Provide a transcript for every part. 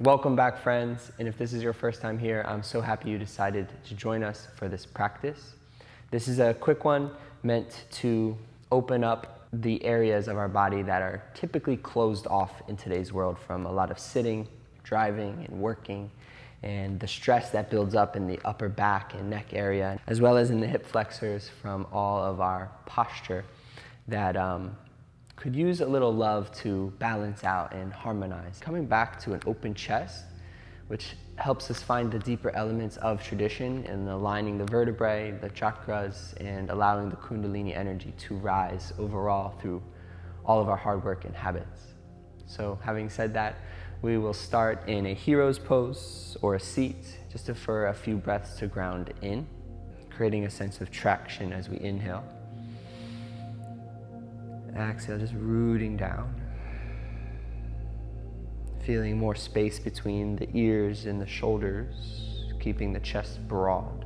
Welcome back, friends, and if this is your first time here, I'm so happy you decided to join us for this practice. This is a quick one meant to open up the areas of our body that are typically closed off in today's world from a lot of sitting, driving, and working, and the stress that builds up in the upper back and neck area, as well as in the hip flexors from all of our posture that could use a little love to balance out and harmonize. Coming back to an open chest, which helps us find the deeper elements of tradition and aligning the vertebrae, the chakras, and allowing the kundalini energy to rise overall through all of our hard work and habits. So having said that, we will start in a hero's pose or a seat, just for a few breaths to ground in, creating a sense of traction as we inhale. Exhale, just rooting down. Feeling more space between the ears and the shoulders, keeping the chest broad.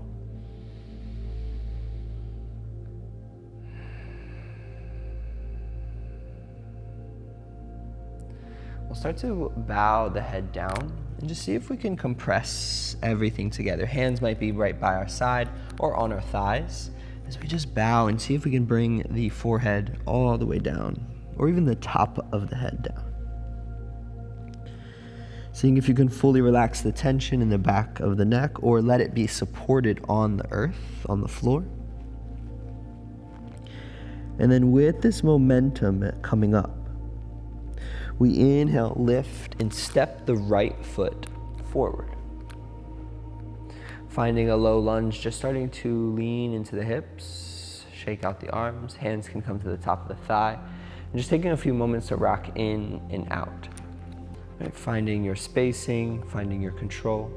We'll start to bow the head down and just see if we can compress everything together. Hands might be right by our side or on our thighs, as we just bow and see if we can bring the forehead all the way down, or even the top of the head down. Seeing if you can fully relax the tension in the back of the neck, or let it be supported on the earth, on the floor. And then with this momentum coming up, we inhale, lift, and step the right foot forward. Finding a low lunge, just starting to lean into the hips, shake out the arms, hands can come to the top of the thigh, and just taking a few moments to rock in and out. Right, finding your spacing, finding your control.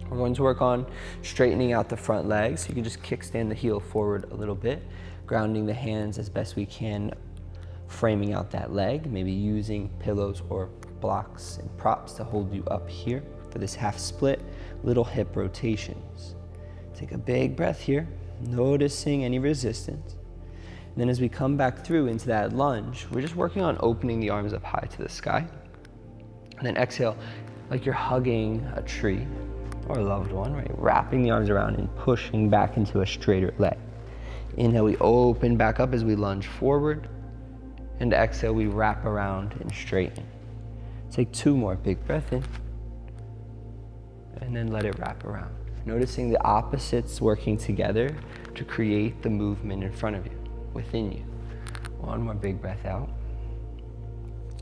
We're going to work on straightening out the front legs, so you can just kickstand the heel forward a little bit, grounding the hands as best we can, framing out that leg, maybe using pillows or blocks and props to hold you up here for this half split. Little hip rotations. Take a big breath here, noticing any resistance. And then as we come back through into that lunge, we're just working on opening the arms up high to the sky. And then exhale, like you're hugging a tree or a loved one, right? Wrapping the arms around and pushing back into a straighter leg. Inhale, we open back up as we lunge forward. And exhale, we wrap around and straighten. Take two more, big breath in. And then let it wrap around. Noticing the opposites working together to create the movement in front of you, within you. One more big breath out.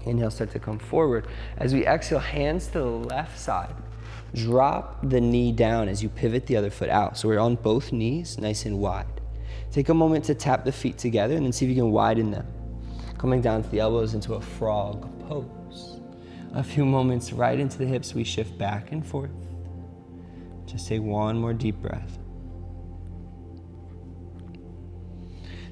Inhale, start to come forward. As we exhale, hands to the left side. Drop the knee down as you pivot the other foot out. So we're on both knees, nice and wide. Take a moment to tap the feet together and then see if you can widen them. Coming down to the elbows into a frog pose. A few moments right into the hips, we shift back and forth. Just take one more deep breath.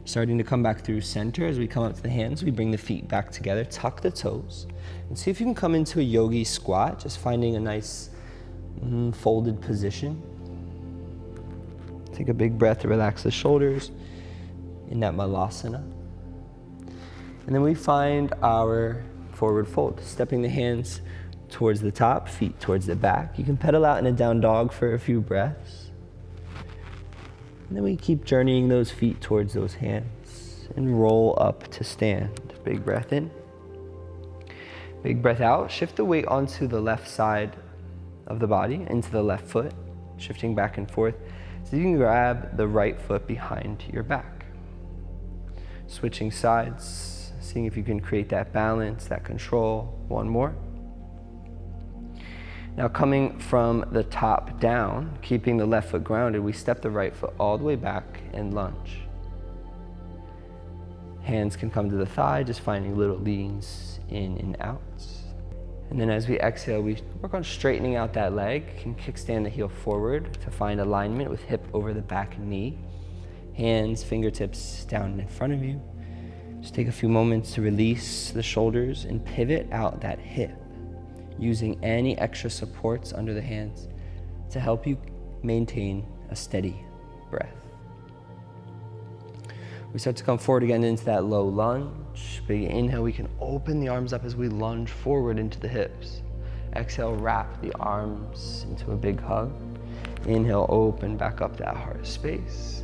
Starting to come back through center. As we come up to the hands, we bring the feet back together, tuck the toes, and see if you can come into a yogi squat, just finding a nice folded position. Take a big breath to relax the shoulders in that malasana. And then we find our forward fold, stepping the hands towards the top, feet towards the back. You can pedal out in a down dog for a few breaths. And then we keep journeying those feet towards those hands and roll up to stand. Big breath in. Big breath out. Shift the weight onto the left side of the body, into the left foot, shifting back and forth. So you can grab the right foot behind your back. Switching sides, seeing if you can create that balance, that control. One more. Now coming from the top down, keeping the left foot grounded, we step the right foot all the way back and lunge. Hands can come to the thigh, just finding little leans in and out. And then as we exhale, we work on straightening out that leg. Can kickstand the heel forward to find alignment with hip over the back knee. Hands, fingertips down in front of you. Just take a few moments to release the shoulders and pivot out that hip, using any extra supports under the hands to help you maintain a steady breath. We start to come forward again into that low lunge. Big inhale, we can open the arms up as we lunge forward into the hips. Exhale, wrap the arms into a big hug. Inhale, open back up that heart space.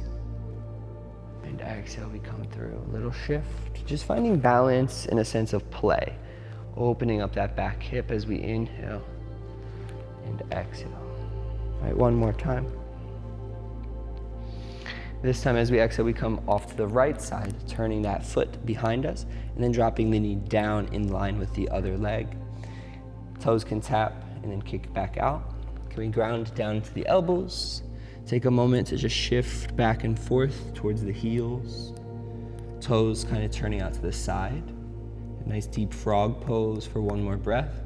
And exhale, we come through. A little shift, just finding balance in a sense of play. Opening up that back hip as we inhale and exhale. All right, one more time. This time as we exhale, we come off to the right side, turning that foot behind us, and then dropping the knee down in line with the other leg. Toes can tap and then kick back out. Can we ground down to the elbows? Take a moment to just shift back and forth towards the heels. Toes kind of turning out to the side. A nice deep frog pose for one more breath.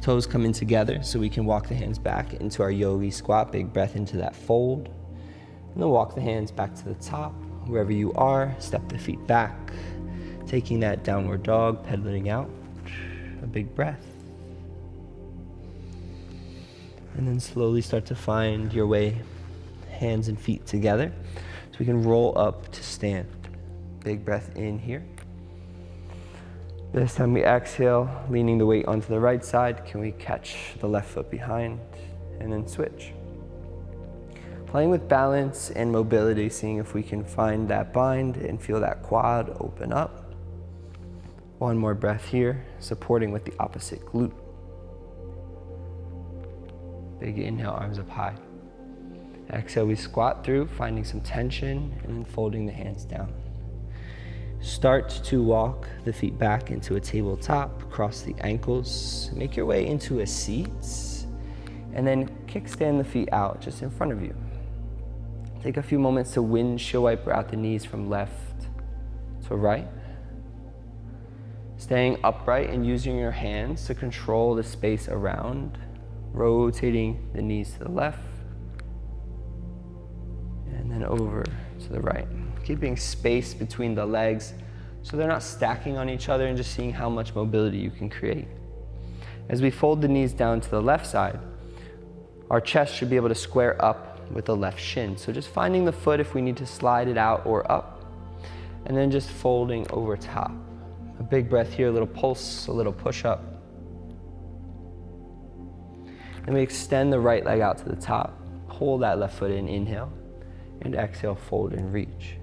Toes come in together so we can walk the hands back into our yogi squat. Big breath into that fold. And then walk the hands back to the top. Wherever you are, step the feet back. Taking that downward dog, pedaling out. A big breath. And then slowly start to find your way, hands and feet together. So we can roll up to stand. Big breath in here. This time we exhale, leaning the weight onto the right side. Can we catch the left foot behind and then switch? Playing with balance and mobility, seeing if we can find that bind and feel that quad open up. One more breath here, supporting with the opposite glute. Big inhale, arms up high. Exhale, we squat through, finding some tension and then folding the hands down. Start to walk the feet back into a tabletop, cross the ankles, make your way into a seat, and then kickstand the feet out just in front of you. Take a few moments to windshield wiper out the knees from left to right. Staying upright and using your hands to control the space around, rotating the knees to the left, and then over to the right. Keeping space between the legs so they're not stacking on each other, and just seeing how much mobility you can create. As we fold the knees down to the left side, our chest should be able to square up with the left shin. So just finding the foot if we need to slide it out or up, and then just folding over top. A big breath here, a little pulse, a little push up. And we extend the right leg out to the top, pull that left foot in, inhale, and exhale, fold and reach.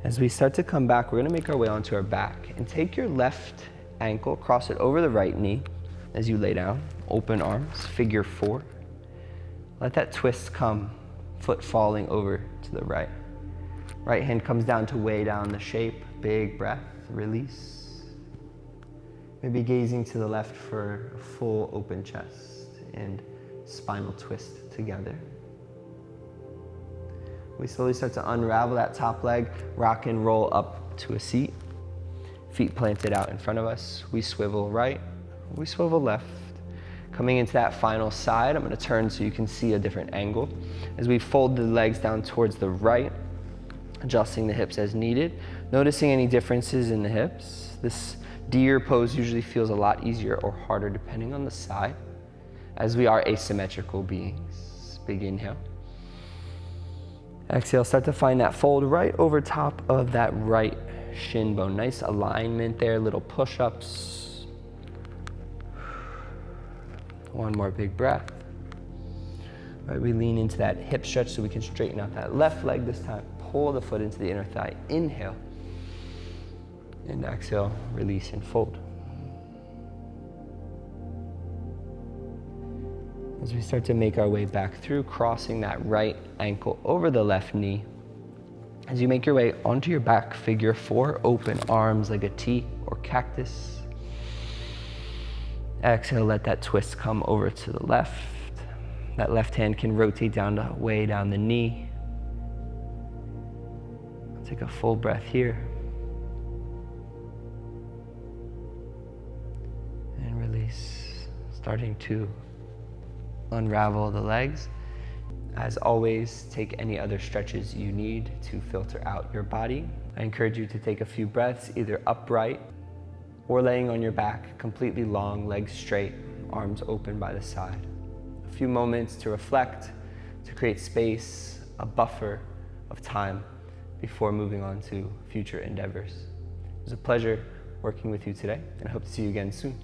As we start to come back, we're gonna make our way onto our back and take your left ankle, cross it over the right knee as you lay down, open arms, figure four. Let that twist come, foot falling over to the right. Right hand comes down to weigh down the shape, big breath, release. Maybe gazing to the left for a full open chest and spinal twist together. We slowly start to unravel that top leg, rock and roll up to a seat. Feet planted out in front of us. We swivel right, we swivel left. Coming into that final side, I'm gonna turn so you can see a different angle. As we fold the legs down towards the right, adjusting the hips as needed. Noticing any differences in the hips. This deer pose usually feels a lot easier or harder depending on the side, as we are asymmetrical beings. Big inhale. Exhale, start to find that fold right over top of that right shin bone. Nice alignment there, little push-ups. One more big breath. All right, we lean into that hip stretch so we can straighten out that left leg this time. Pull the foot into the inner thigh. Inhale. And exhale, release and fold. As we start to make our way back through, crossing that right ankle over the left knee. As you make your way onto your back, figure four, open arms like a T or cactus. Exhale, let that twist come over to the left. That left hand can rotate down to weigh down the knee. Take a full breath here. And release, starting to unravel the legs. As always, take any other stretches you need to filter out your body. I encourage you to take a few breaths, either upright or laying on your back, completely long, legs straight, arms open by the side. A few moments to reflect, to create space, a buffer of time before moving on to future endeavors. It was a pleasure working with you today, and I hope to see you again soon.